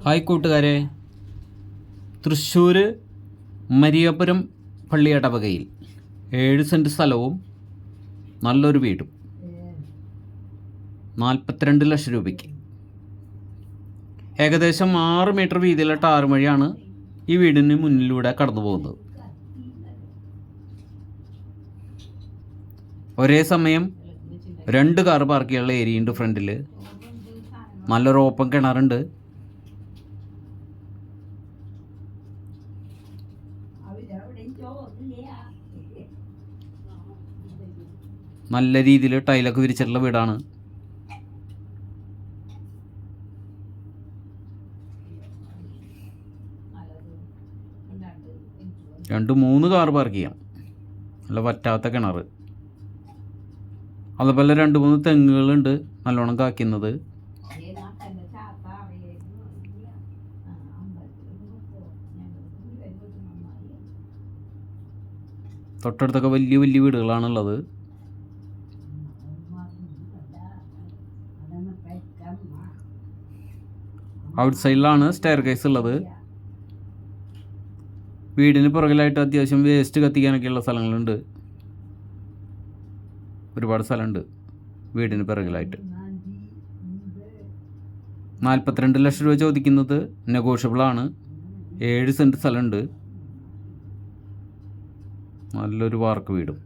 Hi കൂട്ടുകാരെ, Thrissur Mariyapuram പള്ളിയടവകയിൽ 7 cent സ്ഥലവും നല്ലൊരു വീടും 42 ലക്ഷം രൂപയ്ക്ക്. ഏകദേശം 6 മീറ്റർ വീതിയിലുള്ള ടാർ വഴിയാണ് ഈ വീടിന് മുന്നിലൂടെ കടന്നു പോകുന്നത്. ഒരേ സമയം 2 കാർ പാർക്ക് ചെയ്യാനുള്ള ഏരിയയുണ്ട് ഫ്രണ്ടിൽ. നല്ലൊരു ഓപ്പൺ കിണറുണ്ട്. നല്ല രീതിയിൽ ടൈലൊക്കെ വിരിച്ചിട്ടുള്ള വീടാണ്. രണ്ട് 3 കാർ പാർക്ക് ചെയ്യാം. നല്ല പറ്റാത്ത കിണർ. അതുപോലെ 2-3 തെങ്ങുകളുണ്ട് നല്ലോണം കായ്ക്കുന്നത്. തൊട്ടടുത്തൊക്കെ വലിയ വലിയ വീടുകളാണുള്ളത്. ഔട്ട് സൈഡിലാണ് സ്റ്റെയർ കേസ് ഉള്ളത്. വീടിന് പുറകിലായിട്ട് അത്യാവശ്യം വേസ്റ്റ് കത്തിക്കാനൊക്കെയുള്ള സ്ഥലങ്ങളുണ്ട്. ഒരുപാട് സ്ഥലമുണ്ട് വീടിന് പിറകിലായിട്ട്. 42 ലക്ഷം രൂപ ചോദിക്കുന്നത്. നെഗോഷ്യബിളാണ്. 7 സെൻറ്റ് സ്ഥലമുണ്ട്. നല്ലൊരു വാർക്ക് വീടും.